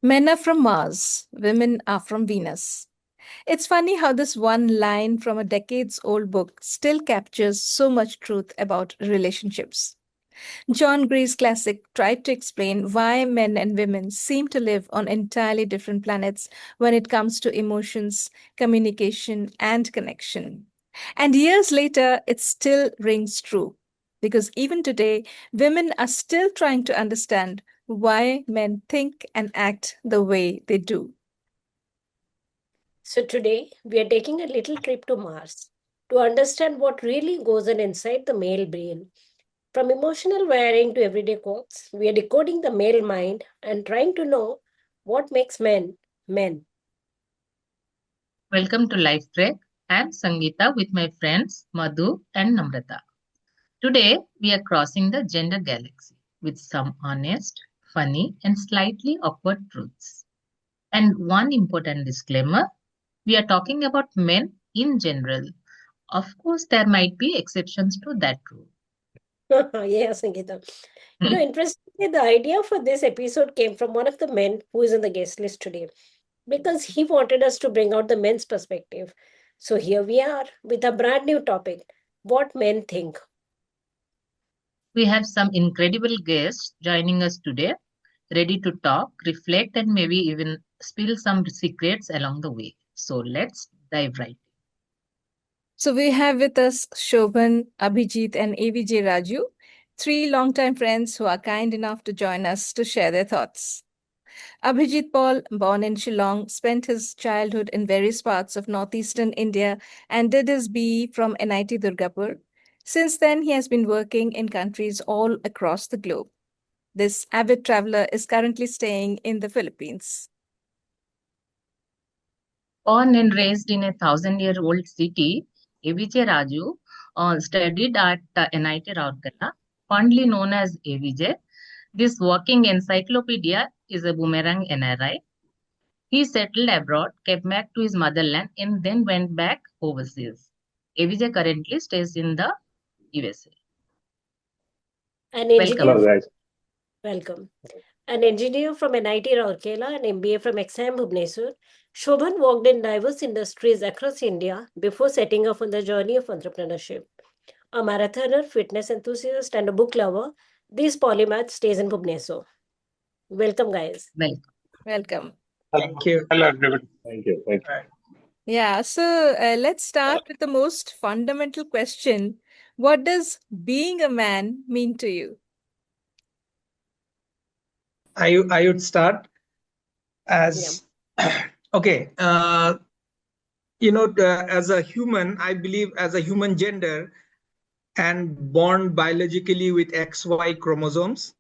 Men are from Mars, women are from Venus. It's funny how this one line from a decades old book still captures so much truth about relationships. John Gray's classic tried to explain why men and women seem to live on entirely different planets when it comes to emotions, communication, and connection. And years later, it still rings true. Because even today, women are still trying to understand why men think and act the way they do. So today we are taking a little trip to Mars to understand what really goes on inside the male brain. From emotional wiring to everyday quotes, we are decoding the male mind and trying to know what makes men men. Welcome to Life Trek. I'm Sangeeta with my friends Madhu and Namrata. Today, we are crossing the gender galaxy with some honest, funny, and slightly awkward truths. And one important disclaimer, we are talking about men in general. Of course, there might be exceptions to that rule. Yes, Sangeeta. Interestingly, the idea for this episode came from one of the men who is on the guest list today because he wanted us to bring out the men's perspective. So here we are with a brand new topic, what men think. We have some incredible guests joining us today, ready to talk, reflect, and maybe even spill some secrets along the way. So let's dive right in. So we have with us Shobhan, Abhijit, and AVJ Raju, three longtime friends who are kind enough to join us to share their thoughts. Abhijit Paul, born in Shillong, spent his childhood in various parts of northeastern India and did his BE from NIT Durgapur. Since then, he has been working in countries all across the globe. This avid traveler is currently staying in the Philippines. Born and raised in a thousand-year-old city, AVJ Raju studied at NIT Rourkela, fondly known as AVJ. This walking encyclopedia is a boomerang NRI. He settled abroad, came back to his motherland, and then went back overseas. AVJ currently stays in the USA. An Welcome. engineer, Hello, guys. welcome. An engineer from NIT Rourkela and MBA from Exam Bhubaneswar, Shobhan worked in diverse industries across India before setting off on the journey of entrepreneurship. A marathoner, fitness enthusiast, and a book lover, this polymath stays in Bhubaneswar. Welcome, guys. Welcome. Welcome. Thank you. Hello, everybody. Thank you. Thank you. Yeah, so let's start with the most fundamental question. What does being a man mean to you? I would start as okay. As a human, I believe as a human gender and born biologically with XY chromosomes,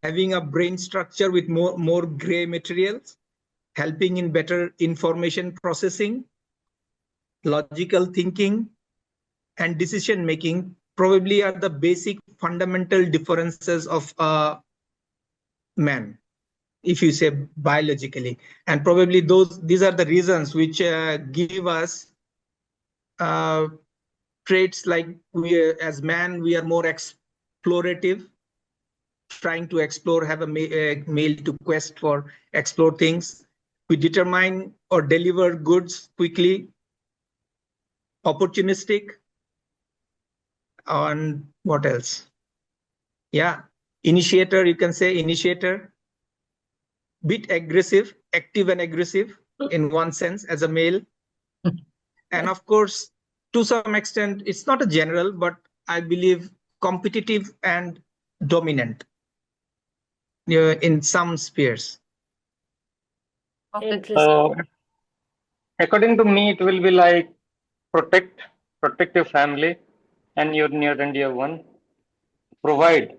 having a brain structure with more gray materials, helping in better information processing, logical thinking, and decision making probably are the basic fundamental differences of a man, if you say biologically. And probably these are the reasons which give us traits like as man, we are more explorative, trying to explore, have a male to quest for, explore things. We determine or deliver goods quickly, opportunistic, and what else? Yeah, initiator, you can say initiator, bit aggressive, active and aggressive in one sense as a male. And of course, to some extent, it's not a general, but I believe competitive and dominant in some spheres. Interesting. According to me, it will be like protect your family and your near and dear one. Provide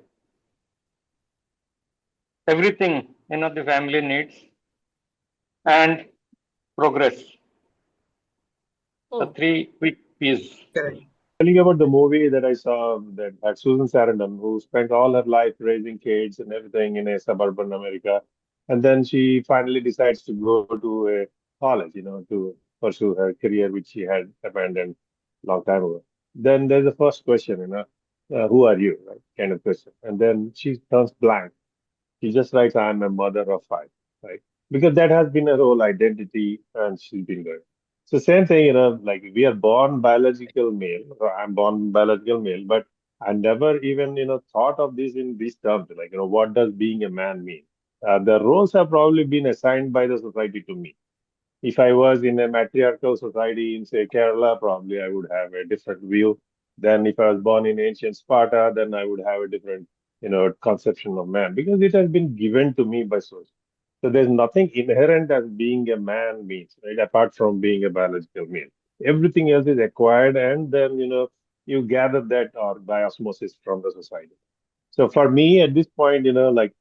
everything the family needs and progress. The three quick P's. Correct. Telling about the movie that I saw that had Susan Sarandon, who spent all her life raising kids and everything in a suburban America, and then she finally decides to go to a college, to pursue her career, which she had abandoned a long time ago. Then there's the first question, who are you, right? Kind of question, and then she turns blank. She just writes, "I'm a mother of five." right? Because that has been her whole identity, and she's been there. So same thing, like we are born biological male. Or I'm born biological male, but I never even thought of this in these terms. Like what does being a man mean? The roles have probably been assigned by the society to me. If I was in a matriarchal society in, say, Kerala, probably I would have a different view than if I was born in ancient Sparta, then I would have a different, conception of man because it has been given to me by source. So there's nothing inherent as being a man means, right? Apart from being a biological male. Everything else is acquired and then, you gather that or by osmosis from the society. So for me at this point, like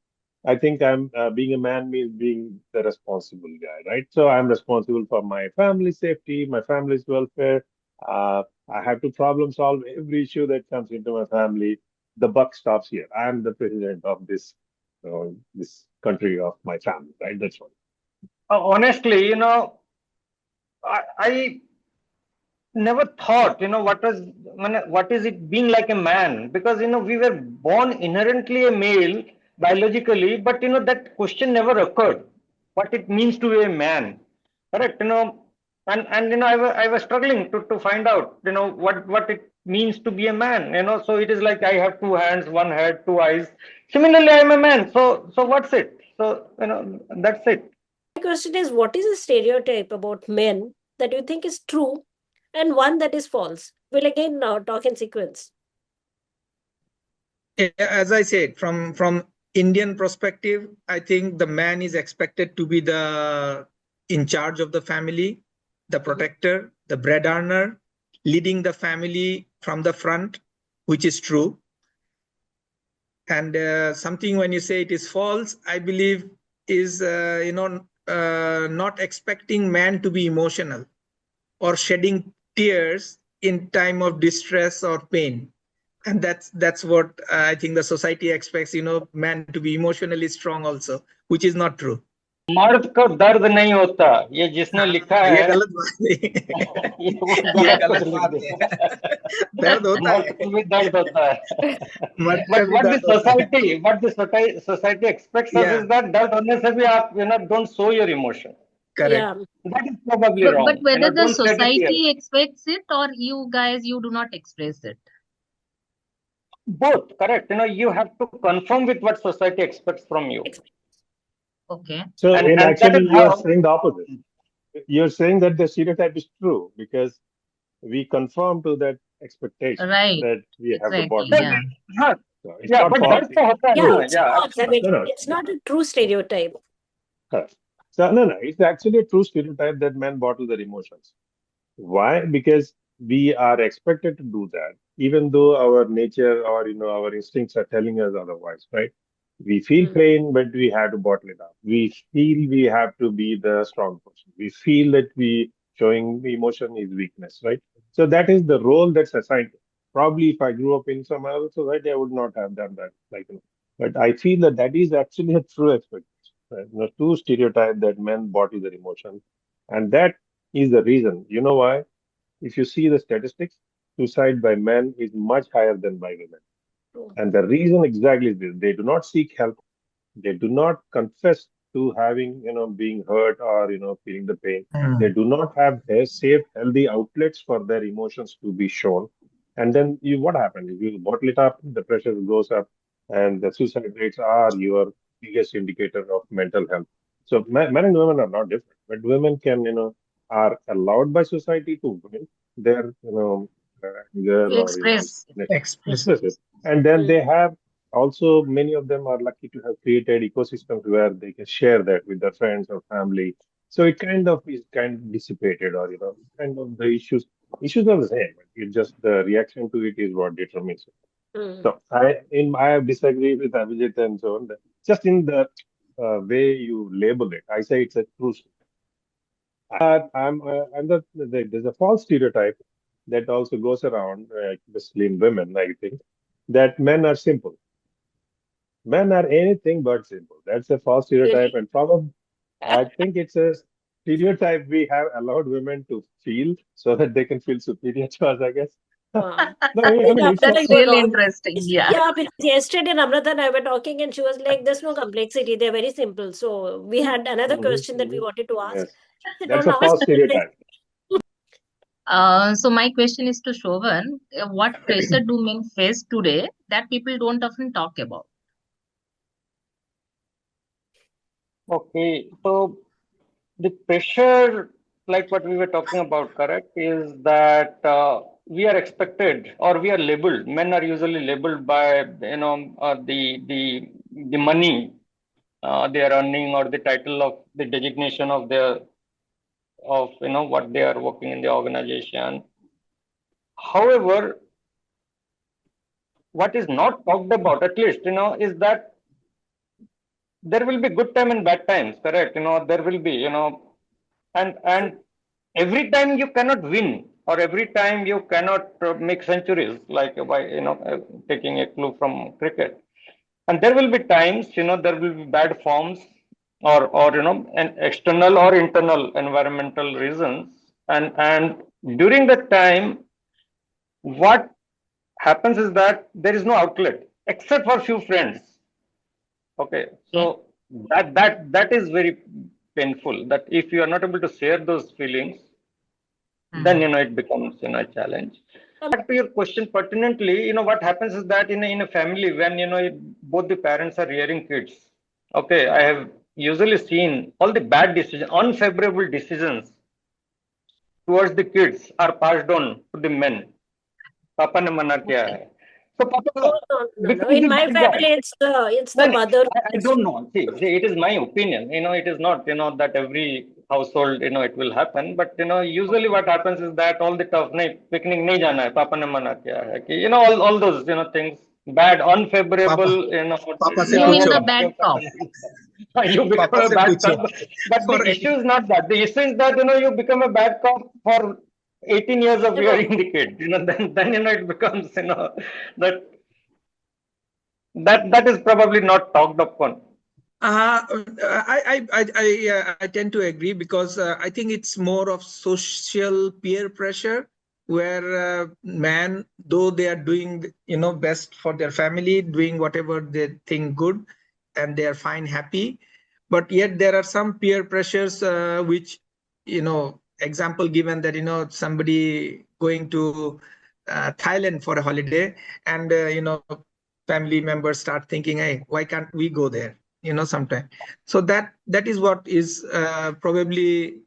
I think I'm being a man means being the responsible guy, right? So I'm responsible for my family's safety, my family's welfare. I have to problem solve every issue that comes into my family. The buck stops here. I'm the president of this country of my family, right? That's what. Honestly, I never thought, what is it being like a man? Because, we were born inherently a male biologically, but, that question never occurred. What it means to be a man, correct? And I was struggling to find out, what it means to be a man. So it is like I have two hands, one head, two eyes. Similarly, I'm a man. So what's it? So, that's it. My question is, what is a stereotype about men that you think is true and one that is false? We'll again now talk in sequence. Yeah, as I said, from Indian perspective, I think the man is expected to be the in charge of the family, the protector, the bread earner, leading the family from the front, which is true. And something when you say it is false, I believe is not expecting man to be emotional or shedding tears in time of distress or pain. And that's what I think the society expects, man to be emotionally strong also, which is not true. मर्द को दर्द नहीं होता, ये जिसने लिखा हाँ, ये है गलत बात है। ये वो ये गलत कुछ गलत लिख बात दिया। है। दर्द होता मर्द है, को भी दर्द होता है। मर्द का But भी what the दर्द होता है। society expects us Yeah, is that दर्द होने से भी आप don't show your emotion. correct. Yeah. That is probably But wrong. whether the Don't shed a tear. society expects it or you guys, you do not express it. Both, correct. You have to conform with what society expects from you, Okay. So, and that actually, is you are how. saying the opposite. You're saying that the stereotype is true because we conform to that expectation Right. that we have to Exactly. bottle it Yeah. up. हाँ, So it's yeah, not but false, दर्द it's तो होता है Yeah, ना, true. it's yeah, false. I absolutely. mean, No, no, it's not a true stereotype. correct. So, no, no, it's actually a true stereotype that men bottle their emotions. Why? Because we are expected to do that, even though our nature or our instincts are telling us otherwise, right? We feel Mm. pain, but we have to bottle it up. We feel we have to be the strong person. We feel that we showing emotion is weakness, right? So that is the role that's assigned. Probably if I grew up in some other society, I would not have done that. But I feel that that is actually a true expectation, right? True stereotype that men bottle their emotions, and that is the reason. You know why? If you see the statistics, suicide by men is much higher than by women. True. And the reason exactly is this: they do not seek help, they do not confess to having, being hurt or, feeling the pain. They do not have safe, healthy outlets for their emotions to be shown. And then what happens? If you bottle it up, the pressure goes up, and the suicide rates are your biggest indicator of mental health. So men and women are not different, but women can, are allowed by society to vent their, anger To or, express. express it. And then they Mm. have also, many of them are lucky to have created ecosystems where they can share that with their friends or family. So it kind of is kind of dissipated, or kind of the issues are the same. It just the reaction to it is what determines it. Mm. So I have disagreed with Abhijit and so on. Just in the way you label it, I say it's a true story. There's a false stereotype that also goes around, especially in women, I think, that men are simple. Men are anything but simple. That's a false stereotype, Really? and probably I think it's a stereotype we have allowed women to feel so that they can feel superior to us, I guess. Wow. No, I Then mean, it's Namrata, not. That's you were really wrong. interesting. Yeah. Yeah, because yesterday Namrata and I were talking, and she was like, "There's no complexity; they're very simple." So we had another Mhm, question that we mhm. wanted to ask. Yes, She said, that's "Don't a ask false complexity." stereotype. So my question is to Shovan, what pressure do men face today that people don't often talk about? Okay, so the pressure, like what we were talking about, correct, is that we are expected or we are labeled. Men are usually labeled by the money they are earning or the title of the designation of their of what they are working in the organization. However, what is not talked about, at least is that there will be good time and bad times. Correct, there will be and every time you cannot win or every time you cannot make centuries like by taking a clue from cricket, and there will be times there will be bad forms or an external or internal environmental reasons, and during that time what happens is that there is no outlet except for few friends. Okay, so Okay. that is very painful, that if you are not able to share those feelings, then Hmm. it becomes a challenge. Back to your question pertinently, what happens is that in a family when both the parents are rearing kids. Okay, I have usually seen all the bad decisions, unfavorable decisions towards the kids are passed on to the men. Papa ne mana kya Okay. hai. So Oh, Papa no, no, no. becomes In the my bad guy. family, it's the No, no, mother. I don't know. See, it is my opinion. It is not, that every household, it will happen. But, usually what happens is that all the tough, nahi, picnic nahi jana hai, papa ne mana kiya hai, ki, all those, things, bad, पापा unfavorable, पापा से You mean पूछो the bad cop? you become पापा a से bad पूछो cop. But the for issue is not that. The issue is that, you become a bad cop for 18 years of No, rearing the kid. Then, it becomes, that that is probably not talked upon. I tend to agree because I think it's more of social peer pressure where man, though they are doing best for their family, doing whatever they think good, and they are fine, happy, but yet there are some peer pressures which example given that somebody going to Thailand for a holiday, and family members start thinking, hey, why can't we go there? Sometime. So that is what is probably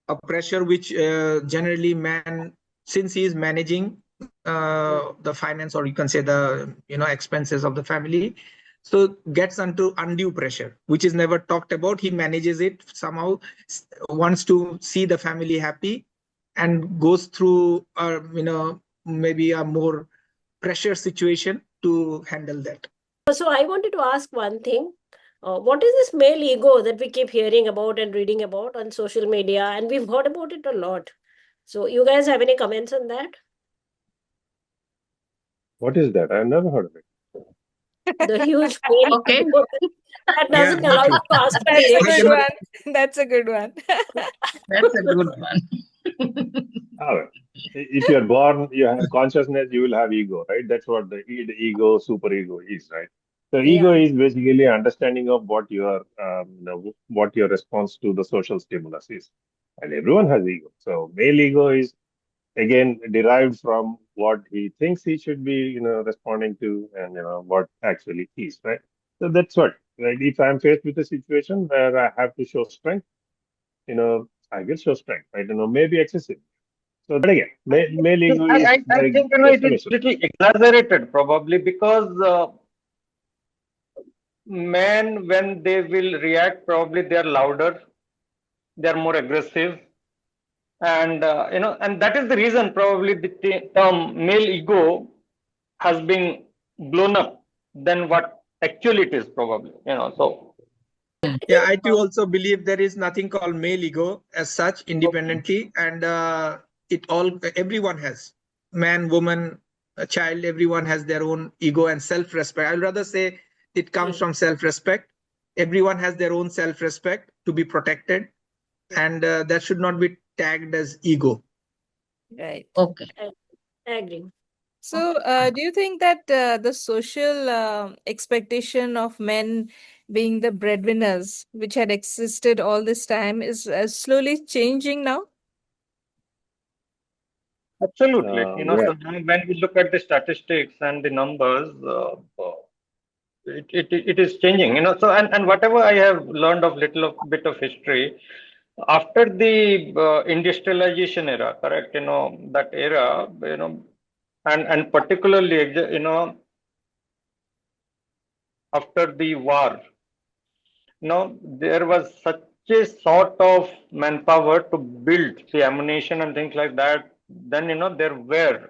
a pressure which generally man, since he is managing the finance, or you can say the expenses of the family, so gets into undue pressure, which is never talked about. He manages it somehow, wants to see the family happy, and goes through maybe a more pressure situation to handle that. so I wanted to ask one thing. What is this male ego that we keep hearing about and reading about on social media? And we've heard about it a lot. So, you guys have any comments on that? What is that? I've never heard of it. The huge male Okay. ego that Yeah, doesn't me allow you too. to ask for That's a I good cannot. direction. one. That's a good one. That's a good one. All right. If you're born, you have consciousness, you will have ego, right? That's what the ego, superego is, right? So ego Yeah. is basically understanding of what your response to the social stimulus is, and everyone has ego. So male ego is again derived from what he thinks he should be, responding to, and what actually is, right? So that's what, right? If I'm faced with a situation where I have to show strength, I will show strength, right? Maybe excessive. So, but again, male ego is I by think it is definition. little exaggerated probably because men when they will react probably they are louder, they are more aggressive, and and that is the reason probably the term male ego has been blown up than what actually it is probably. So Yeah, I too also believe there is nothing called male ego as such independently, and everyone has, man, woman, a child, everyone has their own ego and self-respect. I'd rather say it comes from self-respect. Everyone has their own self-respect to be protected, and that should not be tagged as ego. Right. Okay. I agree. So, do you think that the social expectation of men being the breadwinners, which had existed all this time, is slowly changing now? Absolutely. Yeah. So now when we look at the statistics and the numbers, it is changing. So and whatever I have learned of little of bit of history, after the industrialization era, correct? That era, and particularly, after the war, there was such a sort of manpower to build the ammunition and things like that. Then, there were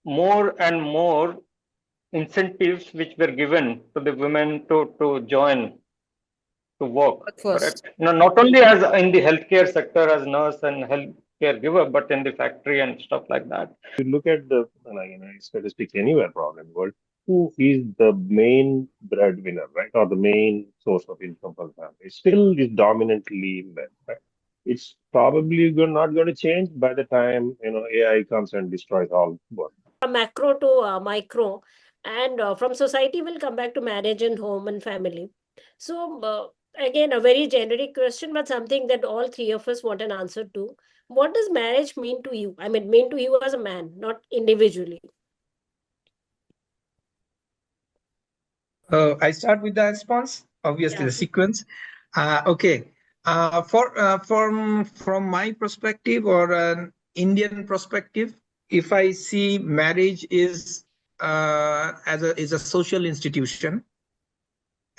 more and more incentives which were given to the women to join to work, Workforce. correct? Not only as in the healthcare sector as nurse and healthcare giver, but in the factory and stuff like that. You look at the statistics anywhere around in the world, who is the main breadwinner, right, or the main source of income for the family? Still is dominantly men, right? It's probably not going to change by the time AI comes and destroys all work. From macro to micro, and from society we'll come back to marriage and home and family. So again, a very generic question, but something that all three of us want an answer to. What does marriage mean to you? I mean, mean to you as a man, not individually. I start with the response, obviously Yeah. the sequence. Okay. From my perspective or an Indian perspective, if I see marriage is is a social institution,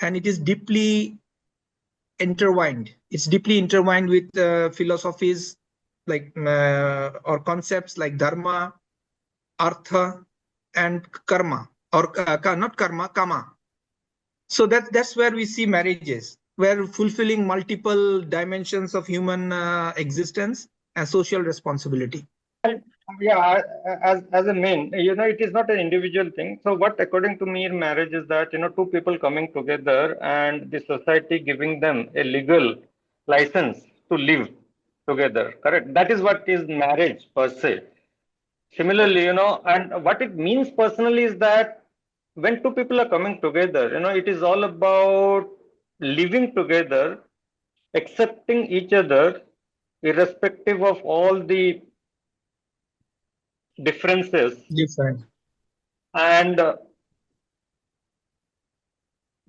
and it is deeply intertwined. It's deeply intertwined with philosophies like or concepts like dharma, artha, and karma, or not karma, kama. So that's where we see marriages, where fulfilling multiple dimensions of human existence and social responsibility. And yeah, as a man, it is not an individual thing. So what, according to me, in marriage is that two people coming together and the society giving them a legal license to live together. Correct. That is what is marriage per se. Similarly, and what it means personally is that when two people are coming together, it is all about living together, accepting each other, irrespective of all the differences Different. and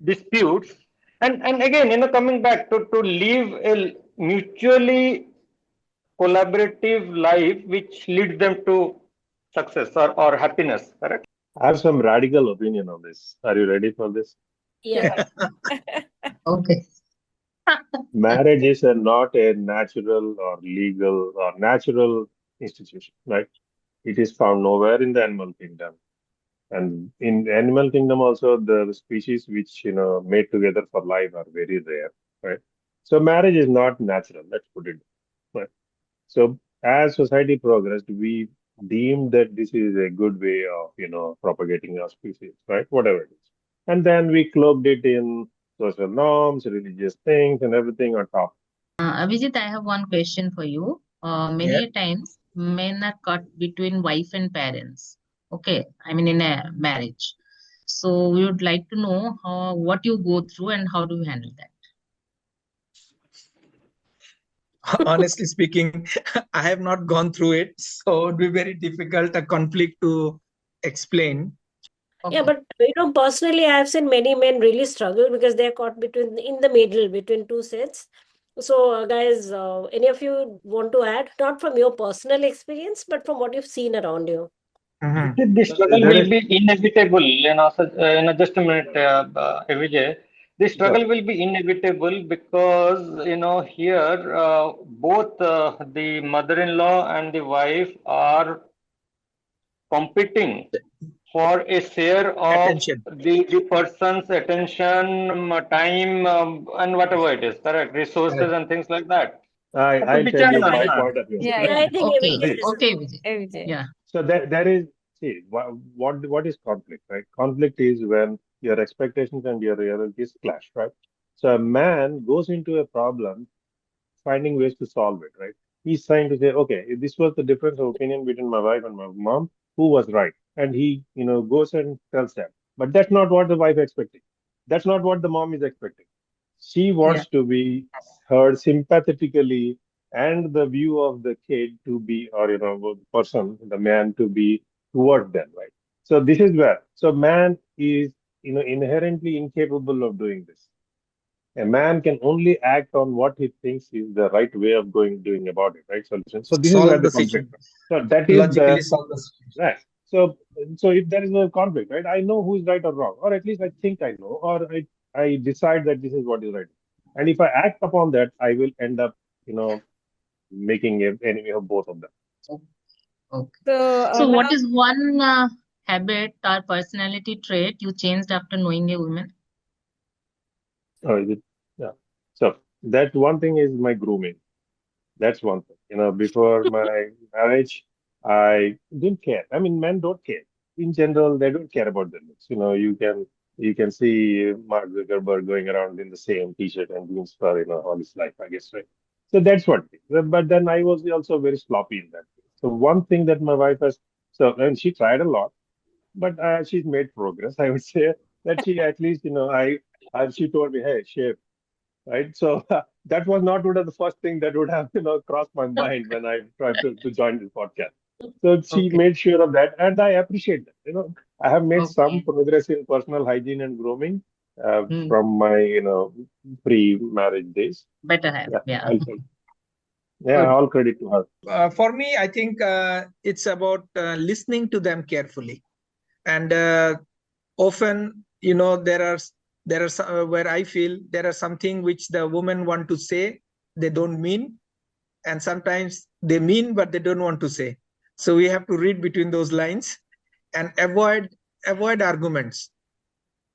disputes. And again, coming back to live a mutually collaborative life which leads them to success or happiness, correct? I have some radical opinion on this. Are you ready for this? Yeah. Okay. Marriage is not a natural or legal or natural institution, right? It is found nowhere in the animal kingdom. And in the animal kingdom also, the species which mate together for life are very rare, right? So marriage is not natural. Let's put it right. So as society progressed, we deemed that this is a good way of propagating our species, right? Whatever it is, and then we cloaked it in social norms, religious things, and everything on top. Abhijit, I have one question for you. Yeah. Many a times, men are caught between wife and parents. Okay, I mean in a marriage. So we would like to know what you go through and how do you handle that. Honestly speaking, I have not gone through it, so it would be very difficult a conflict to explain. Yeah, Okay. but personally, I have seen many men really struggle because they're caught between in the middle between two sets. So, guys, any of you want to add, not from your personal experience, but from what you've seen around you? Mhm. The struggle There will is be inevitable, so, just a minute, Vijay. The Sure. struggle will be inevitable because, here, both the mother-in-law and the wife are competing for a share of Attention. the person's attention, time, and whatever it is, correct, resources Correct. and things like that. I'll तो tell बेचारा you ना I, my ना point of view. Yeah, yeah, yeah. I think Okay. Avijay See, is Okay, Vijay. Everything. Yeah. so there is, see, what is conflict, right? Conflict is when your expectations and your realities clash, right? So a man goes into a problem finding ways to solve it, right? He's trying to say, okay, if this was the difference of opinion between my wife and my mom, who was right? And he, goes and tells them. But that's not what the wife expecting. That's not what the mom is expecting. She Yeah. wants to be heard sympathetically, and the view of the kid to be, or the person, the man to be toward them, right? So this is where, so man is, inherently incapable of doing this. A man can only act on what he thinks is the right way of doing about it, right? Solution. So this is where Solve the the conflict situation. comes. So that is Logically the solve the situation. right. So if there is a conflict, right, I know who is right or wrong, or at least I think I know, or I decide that this is what is right. And if I act upon that, I will end up, making an enemy of both of them. Okay. Okay. So So, what now, is one habit or personality trait you changed after knowing a woman? Oh, is it? Yeah. So that one thing is my grooming. That's one thing. Before my marriage, I didn't care. I mean, men don't care. In general, they don't care about their looks. You can see Mark Zuckerberg going around in the same t-shirt and jeans for all his life, I guess, right? So that's one thing. But then I was also very sloppy in that. So one thing that my wife has, and she tried a lot, but she's made progress. I would say that she at least, she told me, hey, shave, right? So that was not would have the first thing that would have crossed my mind when I tried to join this podcast. So she Okay. made sure of that, and I appreciate that. I have made some Okay. progress in personal hygiene and grooming Hmm. from my pre-marriage days. Better have. Yeah, Yeah. I'll say, yeah, Good. all credit to her. For me, I think it's about listening to them carefully. And often, there are some, where I feel there are something which the women want to say, they don't mean, and sometimes they mean but they don't want to say. So we have to read between those lines and avoid arguments.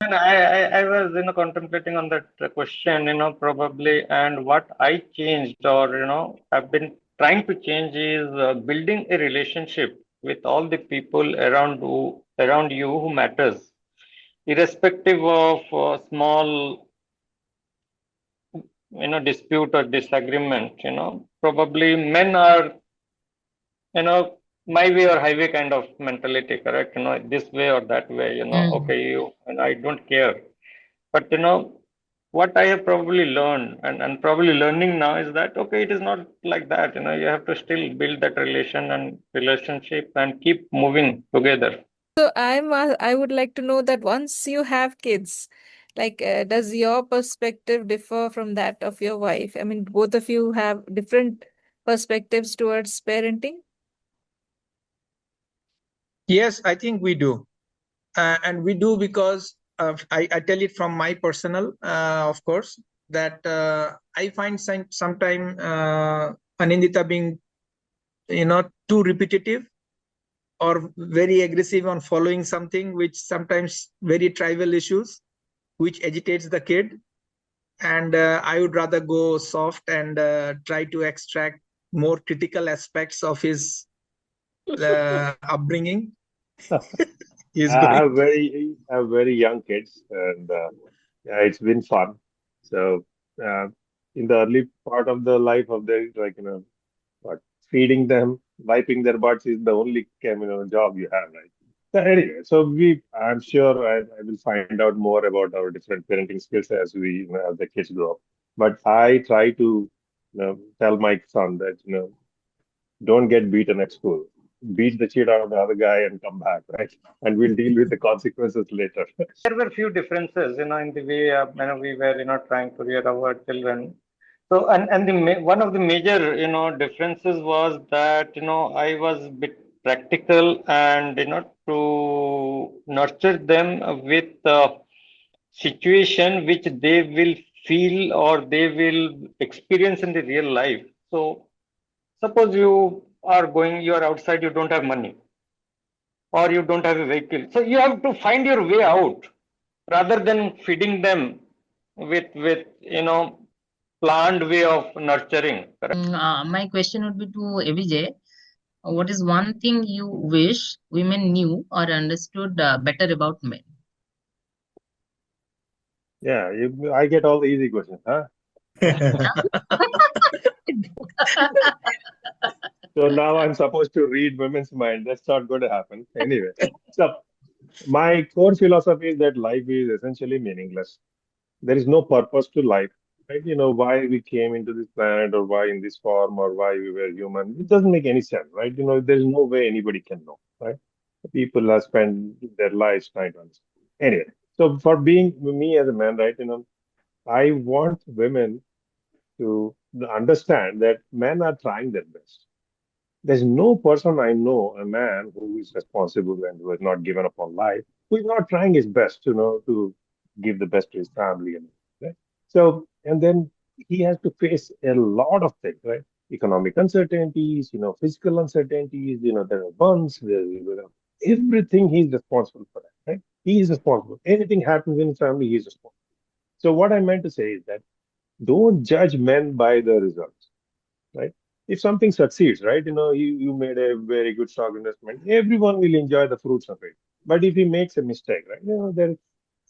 And I was contemplating on that question, probably, and what I changed or have been trying to change is building a relationship with all the people around you who matters, irrespective of small dispute or disagreement. Probably men are you know my way or highway kind of mentality, correct? This way or that way. Hmm. Okay, you and I don't care. But what I have probably learned and probably learning now is that okay, it is not like that. You have to still build that relationship and keep moving together. I would like to know that once you have kids, like, does your perspective differ from that of your wife? I mean, both of you have different perspectives towards parenting. Yes, I think we do. And we do because I tell it from my personal, of course, that I find sometime Anindita being, too repetitive or very aggressive on following something, which sometimes very trivial issues, which agitates the kid. And I would rather go soft and try to extract more critical aspects of his upbringing. He's I going. have very young kids, and yeah, it's been fun. So uh, in the early part of the life of their, like, but feeding them, wiping their butts is the only job you have, right? So anyway, I'm sure I will find out more about our different parenting skills as as the kids grow up. But I try to tell my son that don't get beaten at school. Beat the shit out of the other guy and come back, right? And we'll deal with the consequences later. There were few differences, in the way we were, trying to rear our children. So, and one of the major, differences was that, I was a bit practical and, to nurture them with situation which they will feel or they will experience in the real life. So, suppose you are outside, you don't have money or you don't have a vehicle. So you have to find your way out rather than feeding them with planned way of nurturing. Correct? My question would be to AVJ. What is one thing you wish women knew or understood better about men? Yeah, I get all the easy questions, huh? Yeah. So now I'm supposed to read women's mind. That's not going to happen. Anyway, so my core philosophy is that life is essentially meaningless. There is no purpose to life, right? Why we came into this planet or why in this form or why we were human. It doesn't make any sense, right? There's no way anybody can know, right? People have spent their lives trying to understand. Anyway, so for being me as a man, right? I want women to understand that men are trying their best. There's no person I know, a man who is responsible and who has not given up on life, who is not trying his best, to give the best to his family. Right? So, and then he has to face a lot of things, right? Economic uncertainties, physical uncertainties, there are buns, everything he's responsible for that, right? He is responsible. Anything happens in his family, he's responsible. So what I meant to say is that don't judge men by the results, right? If something succeeds, right, you made a very good stock investment, everyone will enjoy the fruits of it. But if he makes a mistake, right, then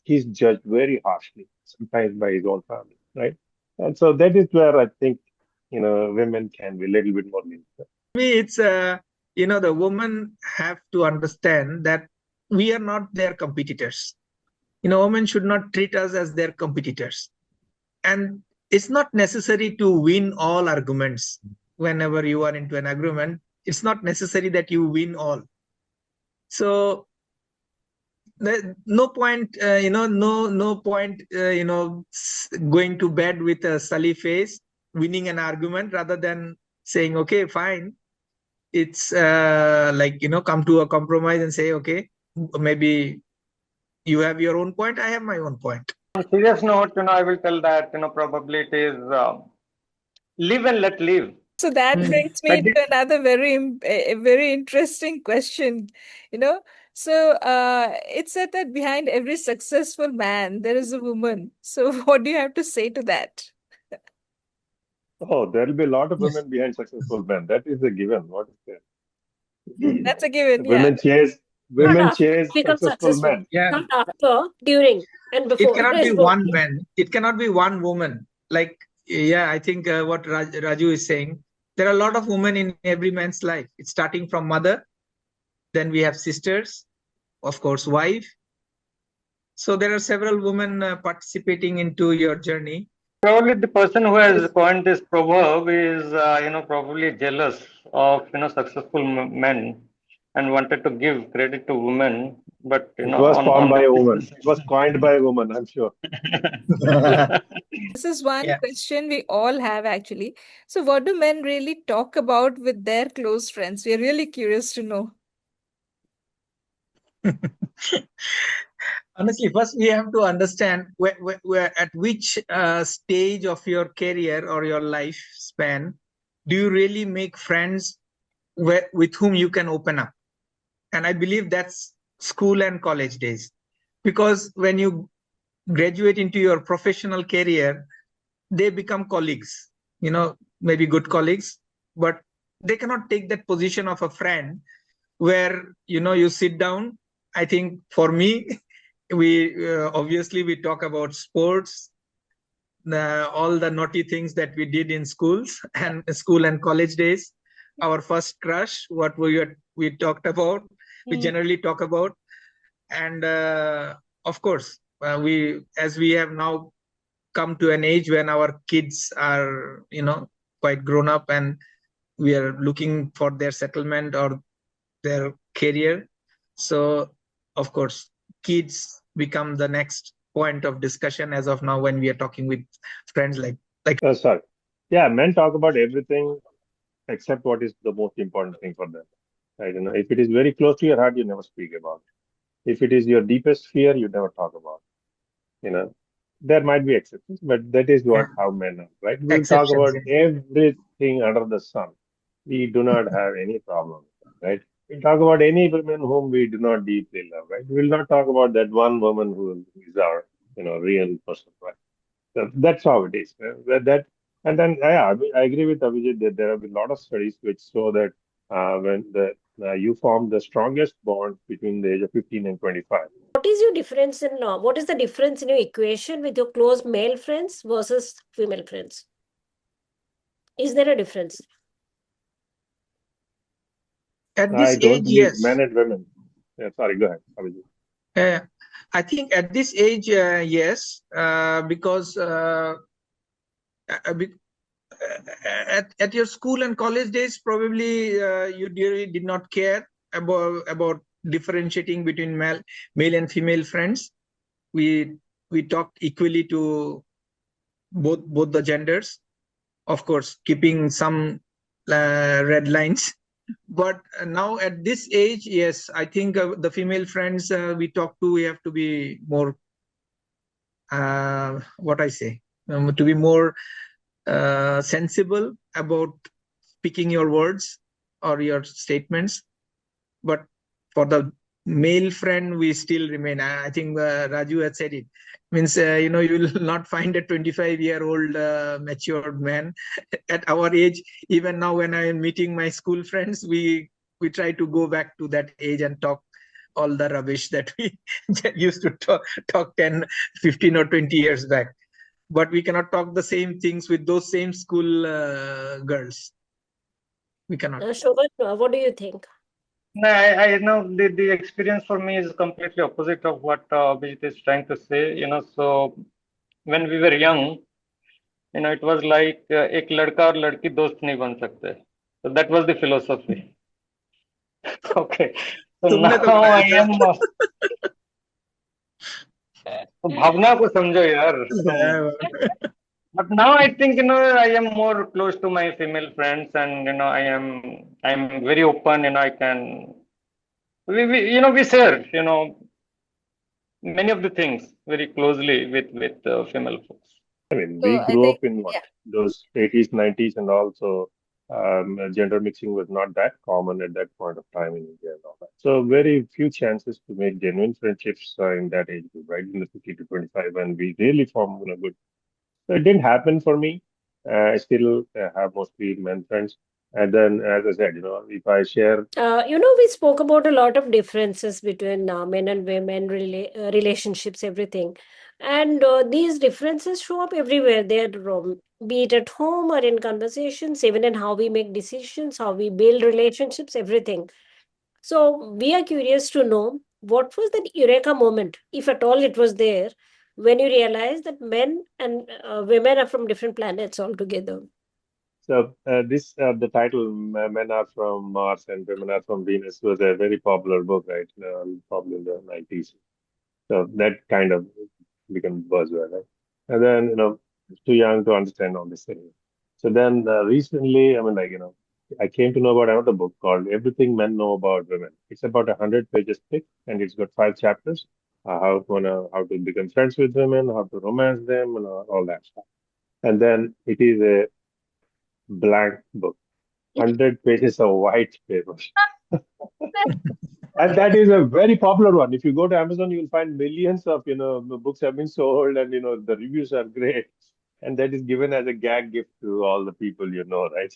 he's judged very harshly, sometimes by his own family, right? And so that is where I think, women can be a little bit more lenient. Me, it's the women have to understand that we are not their competitors. Women should not treat us as their competitors. And it's not necessary to win all arguments. Whenever you are into an agreement, it's not necessary that you win all. So no point, no point, going to bed with a sully face, winning an argument, rather than saying, okay, fine. It's come to a compromise and say, okay, maybe you have your own point, I have my own point. On serious note, I will tell that, probably it is live and let live. So that brings me to another a very interesting question. You know, so it's said that behind every successful man there is a woman. So what do you have to say to that? Oh, there will be a lot of Yes. women behind successful men. That is a given. What is there? That's a given, yeah. Women Not after chase become successful successful. men. Yeah. Not after, during, and It before. cannot It be is both. one man. It cannot be one woman. Like, yeah, I think what Raju is saying, there are a lot of women in every man's life. It's starting from mother, then we have sisters, of course, wife. So there are several women participating into your journey. Probably the person who has coined this proverb is, probably jealous of, successful men and wanted to give credit to women. But, It was on, formed on by the a business woman. It was coined by a woman, I'm sure. This is one Yeah. question we all have actually. So what do men really talk about with their close friends? We're really curious to know. Honestly, first we have to understand where at which stage of your career or your lifespan do you really make friends with whom you can open up. And I believe that's school and college days. Because when you graduate into your professional career, they become colleagues, maybe good colleagues, but they cannot take that position of a friend where, you sit down. I think for me, we obviously we talk about sports, all the naughty things that we did in school and college days, our first crush, what we talked about, we generally talk about. And of course, as we have now come to an age when our kids are, quite grown up, and we are looking for their settlement or their career. So, of course, kids become the next point of discussion as of now when we are talking with friends like. Sorry. Yeah, men talk about everything except what is the most important thing for them. Right? If it is very close to your heart, you never speak about it. If it is your deepest fear, you never talk about it. There might be exceptions, but that is how men are, right? We'll talk Exceptions. about everything under the sun. We do not have any problem, right? We'll talk about any women whom we do not deeply love, right? We'll not talk about that one woman who is our, real person, right? So that's how it is. And then yeah, I agree with Abhijit that there have been a lot of studies which show that when you form the strongest bond between the age of 15 and 25. What is what is the difference in your equation with your close male friends versus female friends? Is there a difference? At I this don't age, believe yes. men and women. Yeah, sorry, go ahead. Abhijit. I think at this age, yes, because uh, be- at your school and college days, probably you really did not care about differentiating between male and female friends. We talked equally to both the genders, of course, keeping some red lines. But now at this age, yes, I think the female friends we talk to, we have to be more, what I say, to be more sensible about picking your words or your statements. But for the male friend, we still remain. I think Raju had said it. Means you will not find a 25-year-old matured man at our age. Even now, when I am meeting my school friends, we try to go back to that age and talk all the rubbish that we used to talk 10, 15 or 20 years back. But we cannot talk the same things with those same school girls. We cannot. Shobhan, what do you think? No, I know the experience for me is completely opposite of what Abhijit is trying to say. So when we were young, it was like एक लड़का और लड़की दोस्त नहीं बन सकते. So that was the philosophy. Okay. So तुमने तो now I बनाया था. am. तो भावना को समझो यार तुम. But now I think I am more close to my female friends, and I'm very open. I can we share many of the things very closely with female folks. I mean, So we I grew think, up in what, yeah. those 80s, 90s, and also gender mixing was not that common at that point of time in India and all that. So very few chances to make genuine friendships in that age group, right? In the 50 to 25, and we really form good. So it didn't happen for me. I still have mostly men friends. And then, as I said, if I share, We spoke about a lot of differences between men and women, relationships, everything. And these differences show up everywhere. They're, be it at home or in conversations, even in how we make decisions, how we build relationships, everything. So we are curious to know what was that eureka moment, if at all it was there, when you realized that men and women are from different planets altogether. so this the title "Men Are from Mars and Women Are from Venus" was a very popular book, right? Probably in the 90s. So that kind of become buzzword, right? And then, too young to understand all this thing. So then recently, I mean, I came to know about another book called Everything Men Know About Women. It's about 100 pages thick, and it's got 5 chapters. How to become friends with women, how to romance them, and all that stuff. And then it is a blank book, 100 pages of white paper. And that is a very popular one. If you go to Amazon, you'll find millions of books have been sold, and the reviews are great. And that is given as a gag gift to all the people right?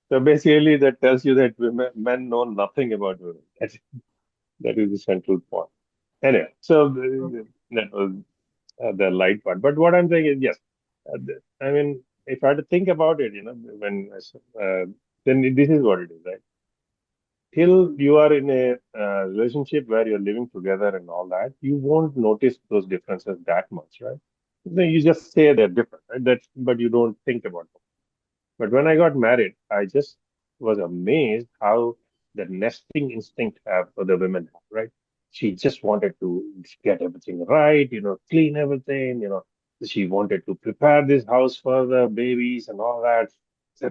So basically, that tells you that men know nothing about women. That is the central point. Anyway, so that was the light part. But what I'm saying is, yes, I mean, if I had to think about it, when then this is what it is, right? Till you are in a relationship where you're living together and all that, you won't notice those differences that much, right? You just say they're different, right? But you don't think about them. But when I got married, I just was amazed how the nesting instinct have for the women have, right? She just wanted to get everything right, clean everything, she wanted to prepare this house for the babies and all that.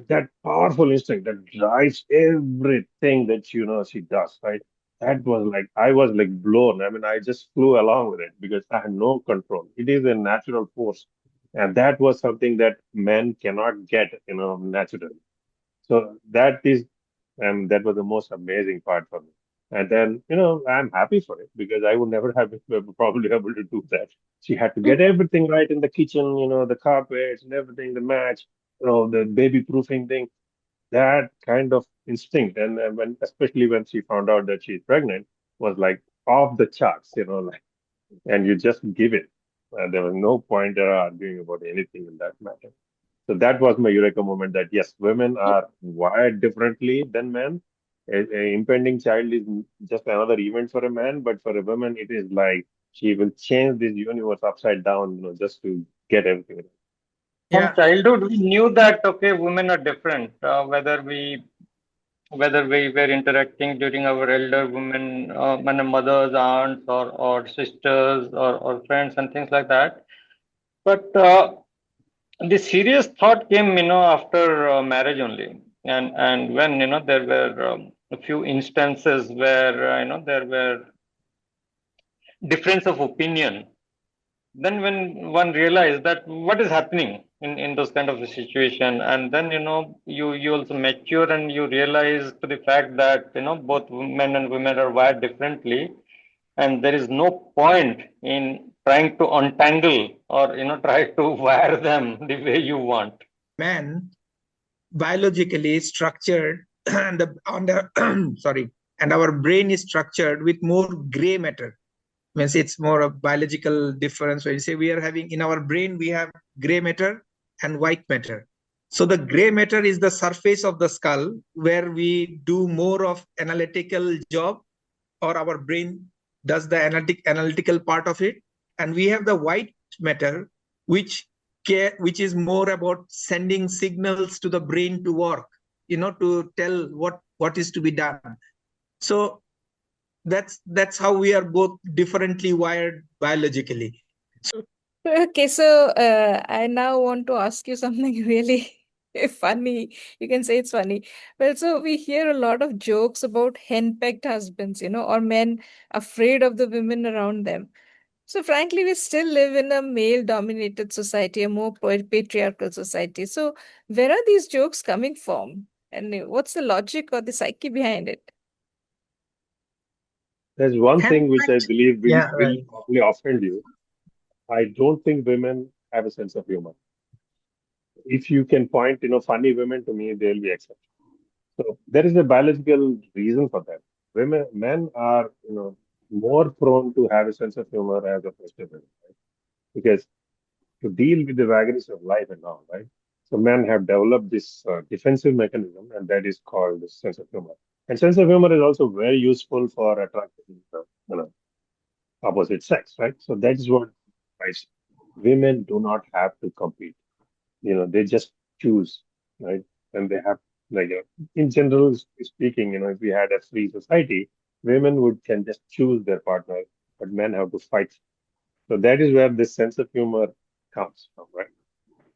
That powerful instinct that drives everything that she does, right? That was like I was like blown. I mean, I just flew along with it because I had no control. It is a natural force, and that was something that men cannot get, naturally. So that was the most amazing part for me. And then, I'm happy for it because I would never have been probably able to do that. She had to get everything right in the kitchen, the carpets and everything, the match, the baby proofing thing, that kind of instinct. And especially when she found out that she's pregnant, was like off the charts, like, and you just give it. There was no point arguing about anything in that matter. So that was my eureka moment that yes, women are wired differently than men, A impending child is just another event for a man, but for a woman, it is like she will change this universe upside down, just to get everything right. From Yeah. childhood, we knew that okay, women are different. Whether we were interacting during our elder women, my mothers, aunts, or sisters, or friends, and things like that. But the serious thought came, after marriage only, and when there were a few instances where there were difference of opinion. Then when one realized that what is happening in those kind of a situation, and then you also mature and you realize to the fact that both men and women are wired differently, and there is no point in trying to untangle or try to wire them the way you want. Man biologically structured and sorry, and our brain is structured with more gray matter. Means it's more a biological difference. When you say we are having in our brain, we have gray matter and white matter. So the gray matter is the surface of the skull where we do more of analytical job, or our brain does the analytical part of it, and we have the white matter which which is more about sending signals to the brain to work, to tell what is to be done. So that's how we are both differently wired biologically. Okay, so I now want to ask you something really funny. You can say it's funny. Well, so we hear a lot of jokes about henpecked husbands, or men afraid of the women around them. So, frankly, we still live in a male-dominated society, a more patriarchal society. So, where are these jokes coming from? And what's the logic or the psyche behind it? There's one thing which I Handpicked. believe will Yeah, will right. probably offend you. I don't think women have a sense of humor. If you can point, funny women to me, they'll be accepted. So there is a biological reason for that. Men are, more prone to have a sense of humor as opposed to women, right? Because to deal with the vagaries of life and all, right? So men have developed this defensive mechanism, and that is called the sense of humor. And sense of humor is also very useful for attracting, opposite sex, right? So that is what I say. Women do not have to compete. They just choose, right? And they have, like, in general speaking, if we had a free society, women would can just choose their partner, but men have to fight. So that is where this sense of humor comes from, right?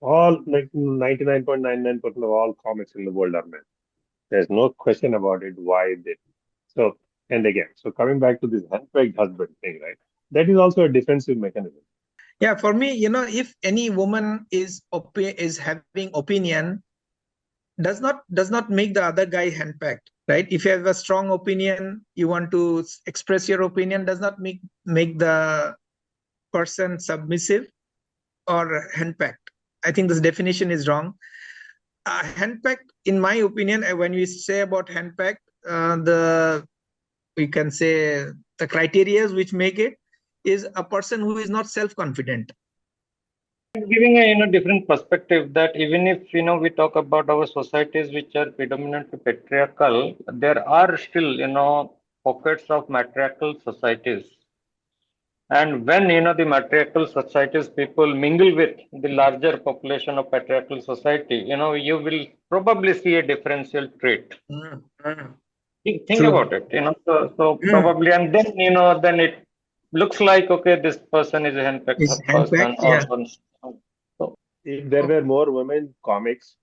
All, like, 99.99% of all comics in the world are men. There's no question about it why they. So, and again, so coming back to this handpicked husband thing, right? That is also a defensive mechanism. Yeah, for me, if any woman is having opinion, does not make the other guy handpacked, right? If you have a strong opinion, you want to express your opinion, does not make the person submissive or handpacked. I think this definition is wrong. Handpacked, in my opinion, when we say about handpacked, we can say the criteria which make it is a person who is not self-confident. Giving a different perspective, that even if we talk about our societies which are predominantly patriarchal, there are still pockets of matriarchal societies. And when the matriarchal societies people mingle with the larger population of patriarchal society, you will probably see a differential trait. Think True. about it, so Mm. probably, and then then it looks like, okay, this person is a handpicked Is person, handpacked, yeah. so If there were more women comics,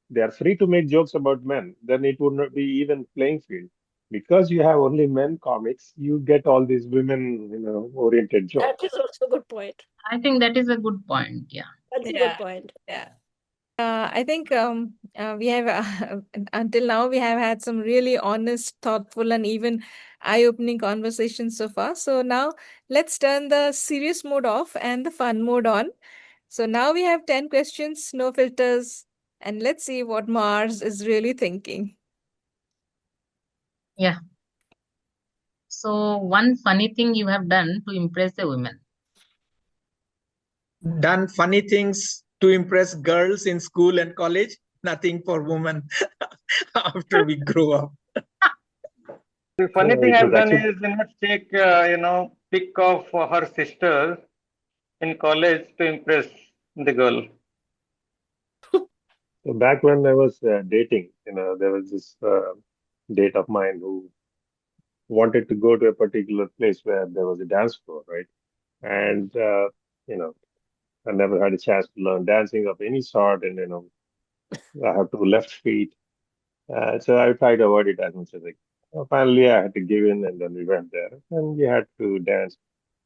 they are free to make jokes about men, then it would not be even playing field. Because you have only men comics, you get all these women, oriented That jokes. is also a good point. I think that is a good point. Yeah. That's a Yeah, good point. yeah. I think we have until now we have had some really honest, thoughtful, and even eye-opening conversations so far. So now let's turn the serious mode off and the fun mode on. So now we have 10 questions, no filters, and let's see what Mars is really thinking. Yeah. So one funny thing you have done to impress the women. Done funny things to impress girls in school and college, nothing for women after we grow up. The funny thing It I've was done actually is, take, pic of her sisters in college to impress the girl. back when I was dating. There was this date of mine who wanted to go to a particular place where there was a dance floor, right? And you know, I never had a chance to learn dancing of any sort, and I have two left feet. So I tried to avoid it as much as I could. Finally, I had to give in, and then we went there, and we had to dance.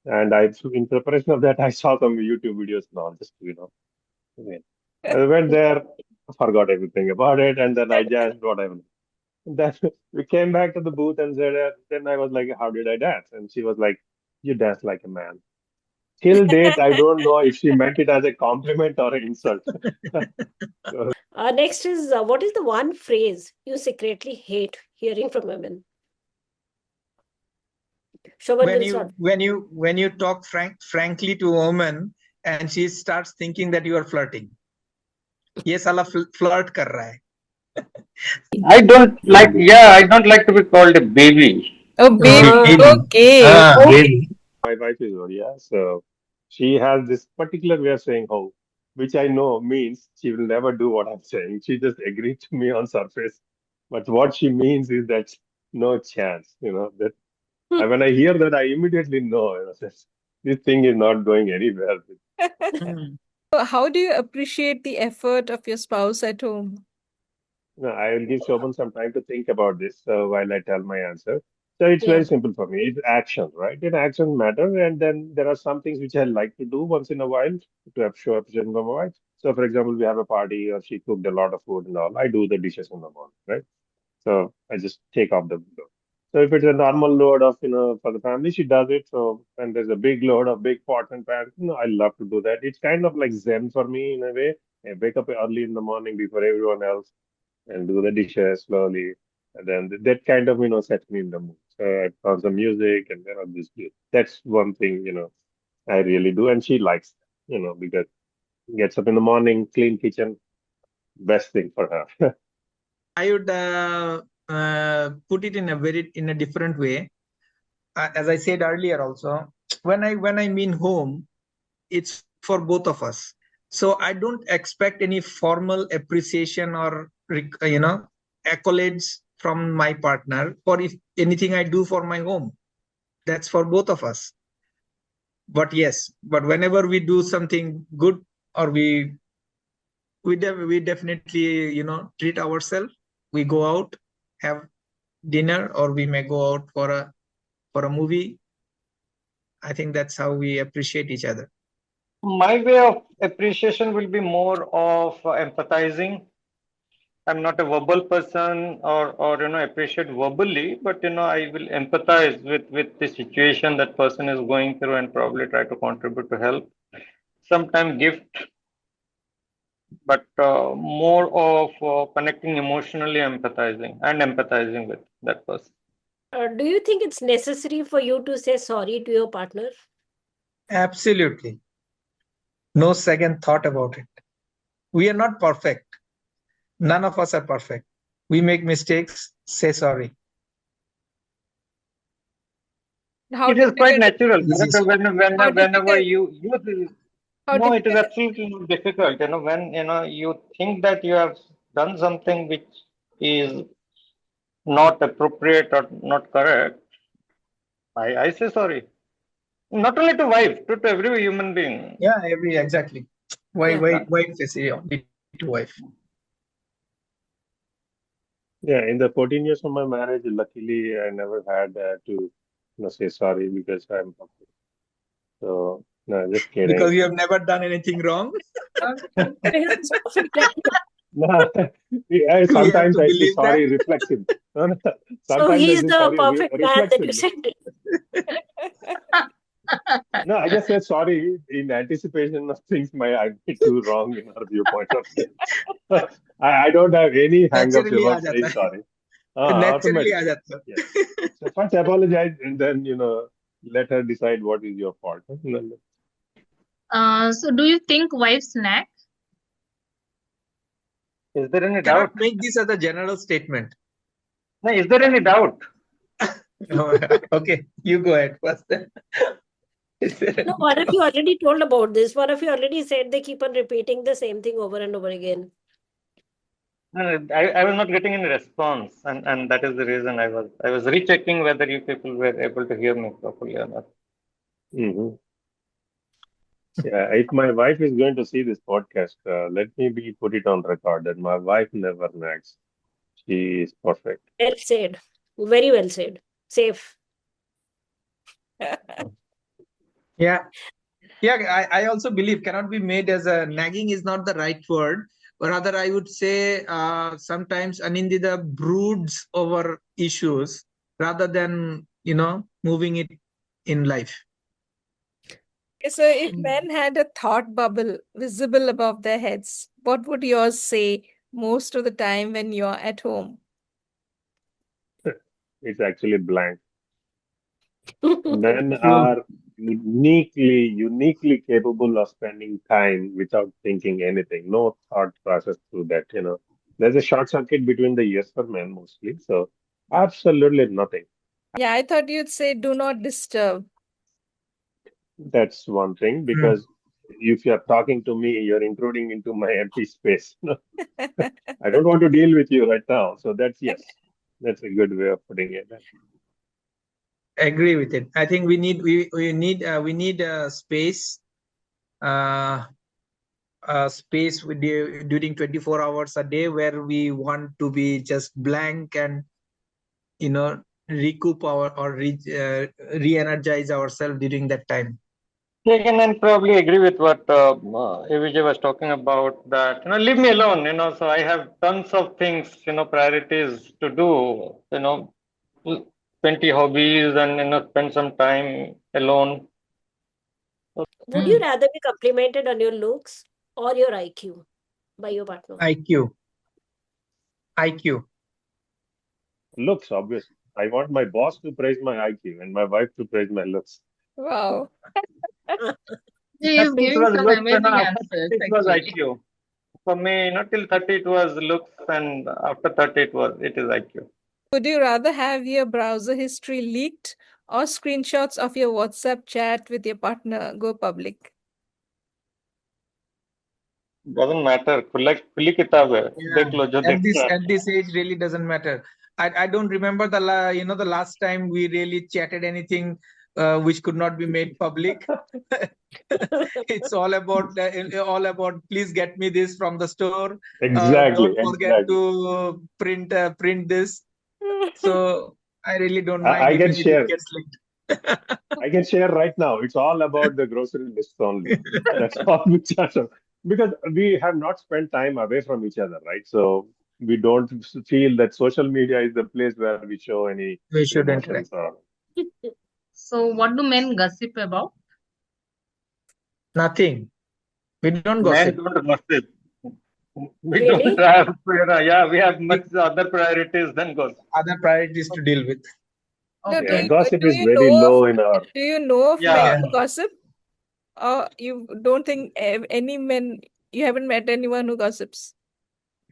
And in preparation of that, I saw some YouTube videos and all, just to, win. I went there, forgot everything about it, and then I just whatever. Then we came back to the booth and said, then I was like, "How did I dance?" And she was like, "You dance like a man." Till date, I don't know if she meant it as a compliment or an insult. So, Next is what is the one phrase you secretly hate hearing from women? Shobhan When will you start. when you talk frankly to a woman and she starts thinking that you are flirting. ये साला flirt कर रहा है. I don't like, baby. I don't like to be called a baby. Oh, baby. Baby. Okay. Baby. My wife is Oriya, so she has this particular way of saying "ho," which I know means she will never do what I'm saying. She just agreed to me on surface, but what she means is that no chance, that. And when I hear that, I immediately know, this thing is not going anywhere. Hmm. So how do you appreciate the effort of your spouse at home? No, I will give Shobhan some time to think about this while I tell my answer. So it's Yeah. very simple for me. It's action, right? And action matter. And then there are some things which I like to do once in a while to have show appreciation from my wife. So, for example, we have a party or she cooked a lot of food and all. I do the dishes in the morning, right? So I just take off the load. So if it's a normal load of, for the family, she does it. So when there's a big load of big pots and pans, I love to do that. It's kind of like Zen for me in a way. I wake up early in the morning before everyone else and do the dishes slowly. And then that kind of, sets me in the mood. So I put on some music and just do. That's one thing, I really do. And she likes that, because gets up in the morning, clean kitchen, best thing for her. I would put it in a different way. As I said earlier, also when I mean home, it's for both of us. So I don't expect any formal appreciation or accolades from my partner for if anything I do for my home. That's for both of us. But yes, but whenever we do something good or we definitely treat ourselves. We go out, have dinner, or we may go out for a movie. I think that's how we appreciate each other. My way of appreciation will be more of empathizing. I'm not a verbal person or appreciate verbally, but I will empathize with the situation that person is going through and probably try to contribute to help. Sometimes gift, but more of connecting emotionally, empathizing with that person. Do you think it's necessary for you to say sorry to your partner? Absolutely. No second thought about it. We are not perfect. None of us are perfect. We make mistakes, say sorry. How It is quite difficult? natural. Easiest. How Whenever difficult? you How no, it is difficult? absolutely not difficult. When you think that you have done something which is not appropriate or not correct, I say sorry. Not only to wife, to every human being. Yeah, exactly. Why Yeah. why why say only to wife? Yeah, in the 14 years of my marriage, luckily I never had to say sorry because I'm okay. So, no, just Because kidding. you have never done anything wrong. Because it's perfect. No, We have sometimes to I say believe that. sorry reflexively. No, no, So sometimes I he's say the sorry perfect man that you reflexively. said. No, I just said sorry in anticipation of things I did do wrong in our viewpoint of view. I don't have any hang-ups Naturally uh about जाता saying है. sorry. Naturally आ Automatically. जाता है. Yes. So first apologize and then, let her decide what is your fault. So do you think wives snack? Is there any Cannot doubt? make this as a general statement. No, is there any doubt? Okay, you go ahead first. Is there No, any one of you cross? already told about this. One of you already said they keep on repeating the same thing over and over again. I was not getting any response, and that is the reason I was rechecking whether you people were able to hear me properly or not. Hmm. Yeah, if my wife is going to see this podcast, let me be put it on record that my wife never nags. She is perfect. Well said. Very well said. Safe. Yeah, yeah. I also believe cannot be made as a nagging is not the right word, but rather I would say sometimes Anindita broods over issues rather than moving it in life. So, if men had a thought bubble visible above their heads, what would yours say most of the time when you're at home? It's actually blank. Men True. are uniquely capable of spending time without thinking anything. No thought process through that. There's a short circuit between the ears for men mostly. So absolutely nothing. Yeah, I thought you'd say do not disturb. That's one thing Mm. because if you're talking to me, you're intruding into my empty space. I don't want to deal with you right now. So that's yes. That's a good way of putting it. Agree with it. I think we need a space, uh, during 24 hours a day where we want to be just blank and recoup our or re-energize ourselves during that time. Yeah, I can probably agree with what AVJ was talking about. That leave me alone. So I have tons of things, priorities to do. 20 hobbies, and spend some time alone. Would you Hmm. rather be complimented on your looks or your IQ by your partner? IQ. IQ. Looks, obviously. I want my boss to praise my IQ and my wife to praise my looks. Wow. He is 30 it giving was some looks, amazing after answers, 30 it was actually. IQ. For me, not till 30 it was looks, and after 30 it is IQ. Would you rather have your browser history leaked or screenshots of your WhatsApp chat with your partner go public? Doesn't matter. खुली किताब है. Yeah. देख लो जो At this देखना है. at this age, really doesn't matter. I don't remember the last time we really chatted anything which could not be made public. It's all about please get me this from the store. Exactly, Don't forget exactly. to print this. So I really don't I, mind I can even if it share. gets linked. I can share right now. It's all about the grocery lists only. That's all we chat on. Because we have not spent time away from each other, right? So we don't feel that social media is the place where we show any We should emotions interact. or So, what do men gossip about? Nothing. We don't Men gossip, don't gossip. We don't Really? have, yeah, we have but much other priorities than gossip. other priorities to deal with. No, yeah, Okay. gossip do is you very know of low in our. men Yeah. Yeah. who gossip? Or you don't think any men, you haven't met anyone who gossips?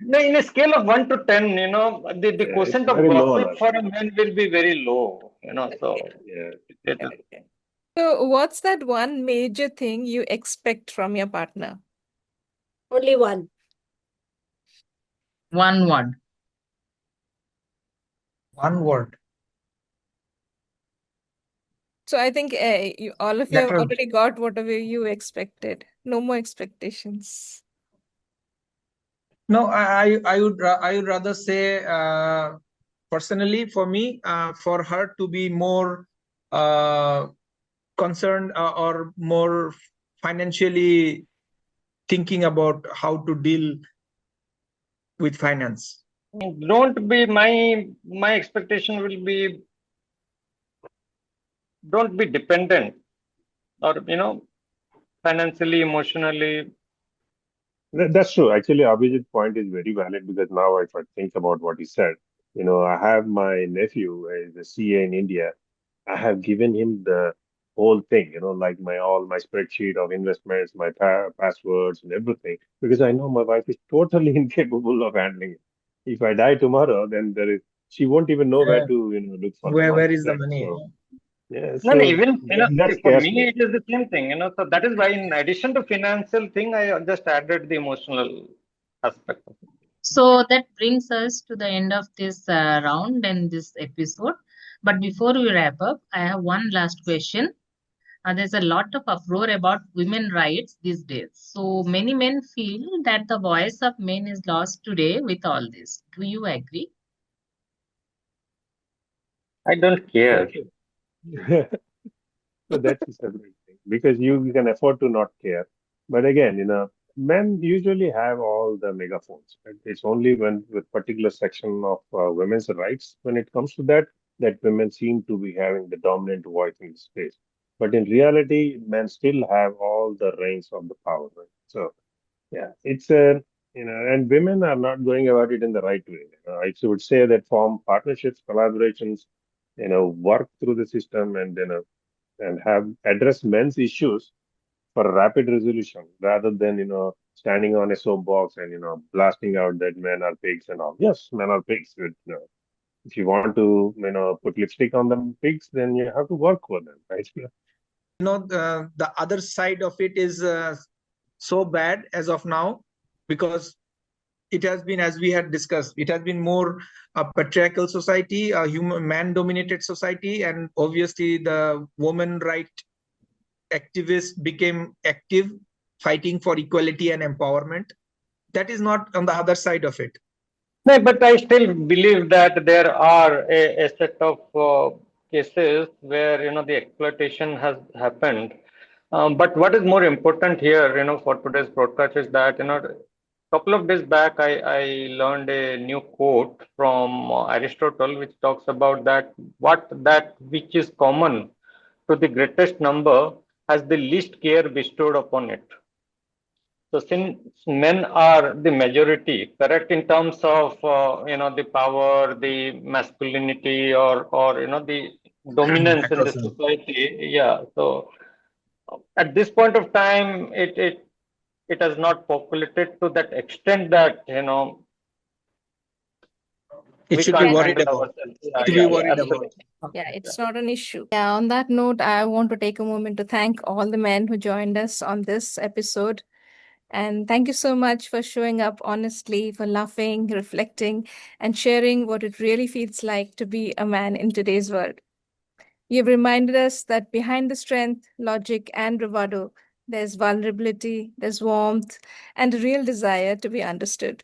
No, in a scale of 1 to 10, the Yeah, it's quotient of very low on gossip our for side. a man will be very low. Okay. So Yeah. it is. Okay. So, what's that one major thing you expect from your partner? Only one. One word. One word. So, I think all of you have Lateral. already got whatever you expected. No more expectations. No, I would rather say personally for me, for her to be more uh, concerned or more financially thinking about how to deal with finance. Don't be my expectation will be, don't be dependent, or financially, emotionally. That's true. Actually, Abhijit's point is very valid because now if I think about what he said, I have my nephew is a CA in India. I have given him the whole thing, like all my spreadsheet of investments, my passwords and everything, because I know my wife is totally incapable of handling it. If I die tomorrow, then there is she won't even know where Uh, to look for the where money, is the right? money? So yeah, No, no, so even, that see, for scares me, me. it is the same thing, so that is why in addition to financial thing, I just added the emotional aspect of it. So that brings us to the end of this round and this episode. But before we wrap up, I have one last question. There's a lot of uproar about women rights these days. So many men feel that the voice of men is lost today with all this. Do you agree? I don't care. Okay. So that's a separate thing because you can afford to not care. But again, men usually have all the megaphones. Right? It's only when with particular section of women's rights when it comes to that women seem to be having the dominant voice in the space. But in reality, men still have all the reins of the power. Right? So yeah, it's a and women are not going about it in the right way. I would say that form partnerships, collaborations, work through the system and have addressed men's issues for rapid resolution rather than standing on a soapbox and blasting out that men are pigs and all. Yes, men are pigs. But, if you want to put lipstick on them pigs, then you have to work for them, right? The other side of it is so bad as of now, because it has been, as we had discussed, it has been more a patriarchal society, a human man dominated society, and obviously the woman right activists became active, fighting for equality and empowerment. That is not on the other side of it. No, but I still believe that there are a set of cases where the exploitation has happened. But what is more important here, for today's broadcast is that couple of days back I learned a new quote from Aristotle, which talks about that which is common to the greatest number has the least care bestowed upon it. So since men are the majority, correct, in terms of the power, the masculinity, or the dominance in the Macrocosm. society, yeah. So at this point of time, it has not populated to that extent that It we should be can't Yeah, worried handle about. ourselves. Yeah, To be yeah, yeah, worried about. absolutely. yeah, Yeah. it's not an issue. Yeah, on that note, I want to take a moment to thank all the men who joined us on this episode. And thank you so much for showing up honestly, for laughing, reflecting, and sharing what it really feels like to be a man in today's world. You've reminded us that behind the strength, logic, and bravado, there's vulnerability, there's warmth, and a real desire to be understood.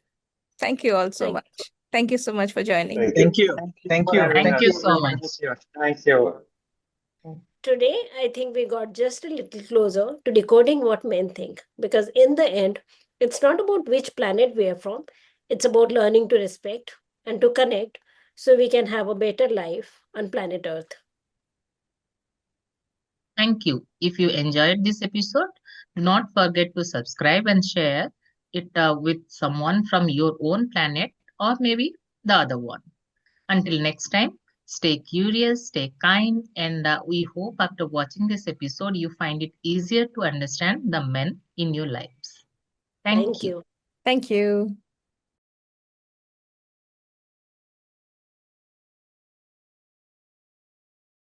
Thank you all so Thank much. Thank you so much for joining. Thank you. Thank you. Thank you Thank for you. having Thank Thank us. you you. so Thank much. you. Thank you. Today, I think we got just a little closer to decoding what men think, because in the end, it's not about which planet we are from, it's about learning to respect and to connect so we can have a better life on planet Earth. Thank you. If you enjoyed this episode, do not forget to subscribe and share it with someone from your own planet or maybe the other one. Until next time, stay curious, stay kind, and we hope after watching this episode, you find it easier to understand the men in your lives. Thank Thank you. you. Thank you.